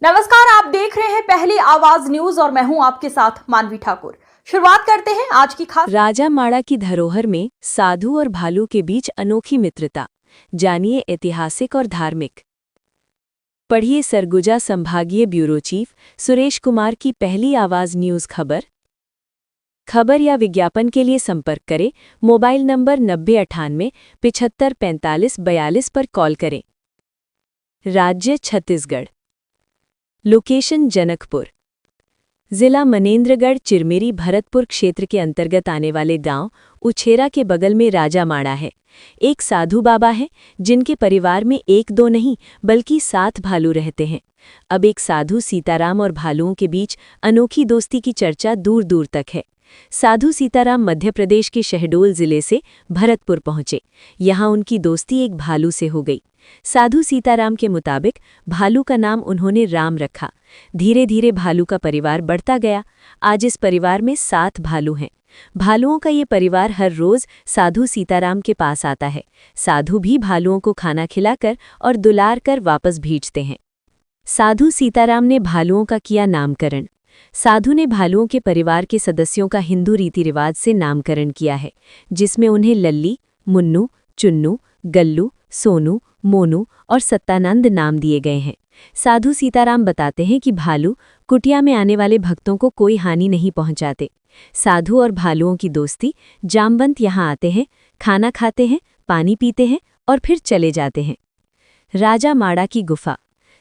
नमस्कार, आप देख रहे हैं पहली आवाज न्यूज और मैं हूं आपके साथ मानवी ठाकुर। शुरुआत करते हैं आज की खास। राजामाड़ा की धरोहर में साधु और भालू के बीच अनोखी मित्रता। जानिए ऐतिहासिक और धार्मिक। पढ़िए सरगुजा संभागीय ब्यूरो चीफ सुरेश कुमार की पहली आवाज न्यूज खबर या विज्ञापन के लिए संपर्क करें। मोबाइल नंबर 9098 75 45 42 पर कॉल करें। राज्य छत्तीसगढ़। लोकेशन जनकपुर। जिला मनेंद्रगढ़ चिरमिरी भरतपुर क्षेत्र के अंतर्गत आने वाले गांव उछेरा के बगल में राजामाड़ा है। एक साधु बाबा हैं जिनके परिवार में एक दो नहीं बल्कि 7 भालू रहते हैं। अब एक साधु सीताराम और भालुओं के बीच अनोखी दोस्ती की चर्चा दूर दूर तक है। साधु सीताराम मध्य प्रदेश के शहडोल जिले से भरतपुर पहुंचे। यहां उनकी दोस्ती एक भालू से हो गई। साधु सीताराम के मुताबिक भालू का नाम उन्होंने राम रखा। धीरे धीरे भालू का परिवार बढ़ता गया। आज इस परिवार में 7 भालू हैं। भालुओं का ये परिवार हर रोज साधु सीताराम के पास आता है। साधु भी भालुओं को खाना खिलाकर और दुलार कर वापस भेजते हैं। साधु सीताराम ने भालुओं का किया नामकरण। साधु ने भालुओं के परिवार के सदस्यों का हिंदू रीति रिवाज से नामकरण किया है, जिसमें उन्हें लल्ली, मुन्नू, चुन्नू, गल्लू, सोनू, मोनू और सत्तानंद नाम दिए गए हैं। साधु सीताराम बताते हैं कि भालू कुटिया में आने वाले भक्तों को कोई हानि नहीं पहुंचाते। साधु और भालुओं की दोस्ती। जामवंत यहाँ आते हैं, खाना खाते हैं, पानी पीते हैं और फिर चले जाते हैं। राजामाड़ा की गुफा।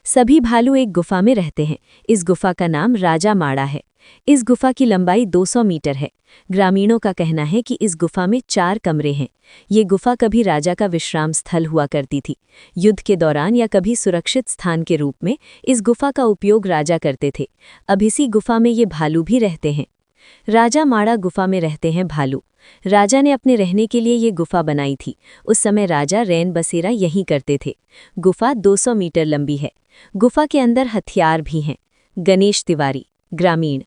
सभी भालू एक गुफा में रहते हैं। इस गुफा का नाम राजामाड़ा है। इस गुफा की लंबाई 200 मीटर है। ग्रामीणों का कहना है कि इस गुफा में 4 कमरे हैं। ये गुफा कभी राजा का विश्राम स्थल हुआ करती थी। युद्ध के दौरान या कभी सुरक्षित स्थान के रूप में इस गुफा का उपयोग राजा करते थे। अब इसी गुफा में ये भालू भी रहते हैं। राजामाड़ा गुफा में रहते हैं भालू। राजा ने अपने रहने के लिए ये गुफा बनाई थी। उस समय राजा रैन बसेरा यहीं करते थे। गुफा 200 मीटर लंबी है। गुफा के अंदर हथियार भी हैं। गणेश तिवारी, ग्रामीण।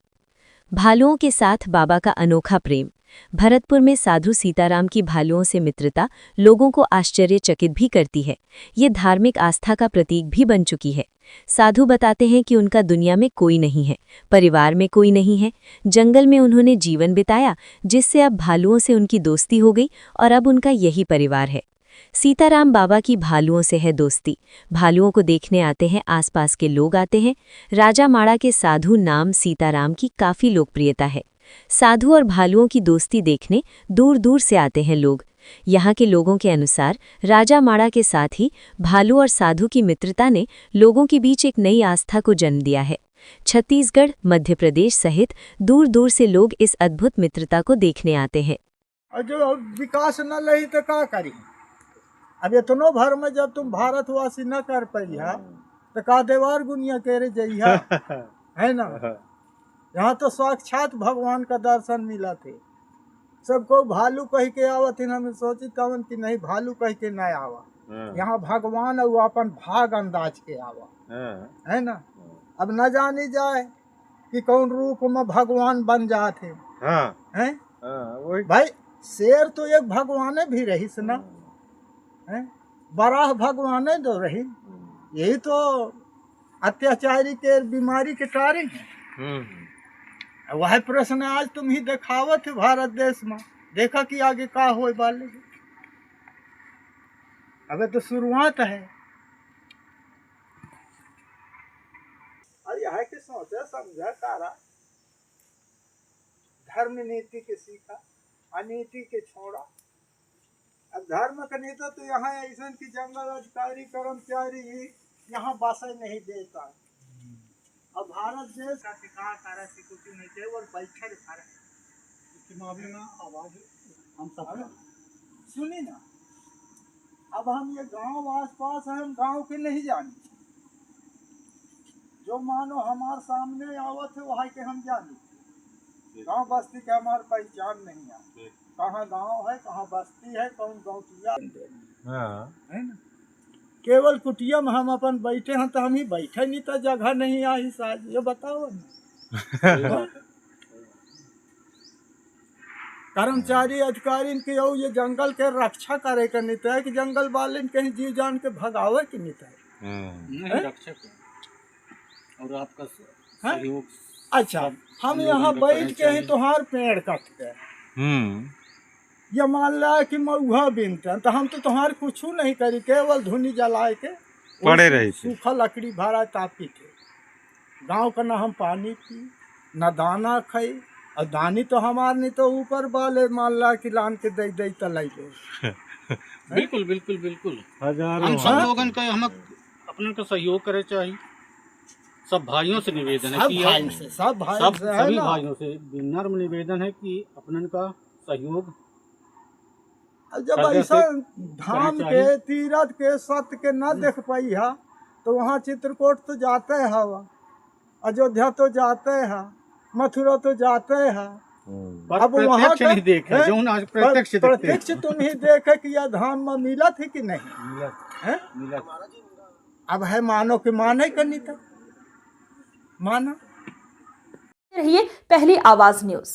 भालुओं के साथ बाबा का अनोखा प्रेम। भरतपुर में साधु सीताराम की भालुओं से मित्रता लोगों को आश्चर्यचकित भी करती है। ये धार्मिक आस्था का प्रतीक भी बन चुकी है। साधु बताते हैं कि उनका दुनिया में कोई नहीं है, परिवार में कोई नहीं है। जंगल में उन्होंने जीवन बिताया, जिससे अब भालुओं से उनकी दोस्ती हो गई और अब उनका यही परिवार है। सीताराम बाबा की भालुओं से है दोस्ती। भालुओं को देखने आते हैं, आसपास के लोग आते हैं। राजामाड़ा के साधु नाम सीताराम की काफ़ी लोकप्रियता है। साधु और भालुओं की दोस्ती देखने दूर दूर से आते हैं लोग। यहाँ के लोगों के अनुसार राजामाड़ा के साथ ही भालू और साधु की मित्रता ने लोगों के बीच एक नई आस्था को जन्म दिया है। छत्तीसगढ़, मध्य प्रदेश सहित दूर दूर से लोग इस अद्भुत मित्रता को देखने आते हैं। जो विकास न लही तो का करी। अब इतनो भर में जब तुम भारतवासी न कर पाइया तो का देवार गुनिया करे जइहा है ना। यहाँ तो साक्षात भगवान का दर्शन मिला थे। सबको भालू कह के आवत थे। हमें सोची तवन कि नहीं, भालू कह के नहीं आवा। यहाँ भगवान और अपन भाग अंदाज के आवा है ना। अब न जानी जाए कि कौन रूप में भगवान बन जाते हैं। भाई शेर तो एक भगवान भी रही ना, बराह भगवान दो रही। यही तो अत्याचारी के बीमारी के कारण है। वह प्रश्न आज तुम ही देखावत है भारत देश में। देखा कि आगे का हो वाले। अबे तो शुरुआत है। अरे है कि सोचा समझा तारा। धर्म नीति के सीखा, अनीति के छोड़ा। अब धर्म का नेता तो यहाँ ऐसा कि जंगल अधिकारी कर्मचारी यहाँ बसे नहीं देता। अब भारत देश का अधिकार सारा सिक्योरिटी नहीं केवल बैठल खड़ा मामले में आवाज हम सब सुनी ना। अब हम ये गांव आसपास है, हम गांव के नहीं जाने। जो मानो हमारे सामने आवत है वहाँ के हम जाने। गांव बस्ती के हमारे पहचान नहीं है। कहाँ गांव है, कहाँ बस्ती है, कौन गौटिया है ना। केवल कुटिया में हम अपन बैठे हैं तो हम ही बैठे, नहीं तो जगह नहीं आई साज। ये बताओ ना। कर्मचारी अधिकारी के ये जंगल के रक्षा करे के नहीं है कि जंगल वाले कहीं जीव जान के भगावे के नहीं है। और आपका हाँ? सहयोग। अच्छा, हम लोगों यहाँ को बैठ करना के ही चाहिए। तुम्हार पेड़ कट गए, ये मान ला कि मऊहा बिनते तो हम तो तुम्हारे कुछ नहीं करी, केवल धुनी जलाए के पड़े रहे थे। सूखा लकड़ी भरा तापी थे। गांव का ना हम पानी पी ना दाना खाई, और दानी तो हमार नहीं तो ऊपर वाले मान ला कि लान के दई दई तलाई दे। बिल्कुल बिल्कुल बिल्कुल। हजारों हम सब हाँ? लोगन का हम अपने का सहयोग करे चाहिए। सब भाइयों से निवेदन है सब कि भाई से, सब भाई सब से है सभी ना। भाइयों से नर्म निवेदन है कि अपन का सहयोग अब जब हृदय ऐसा से धाम करना के चाहिए। तीरथ के सत्य के न देख पाई है तो वहाँ चित्रकूट तो जाते है, अयोध्या तो जाते हैं, मथुरा तो जाते हैं। पर अब वहाँ प्रत्यक्ष का नहीं देखे हैं? जो आज प्रत्यक्ष देखते हैं। प्रत्यक्ष तुम ही देखे कि यह धाम में मिला थी कि नहीं है? अब है मानो कि माने करनी था, माना। रहिए पहली आवाज न्यूज।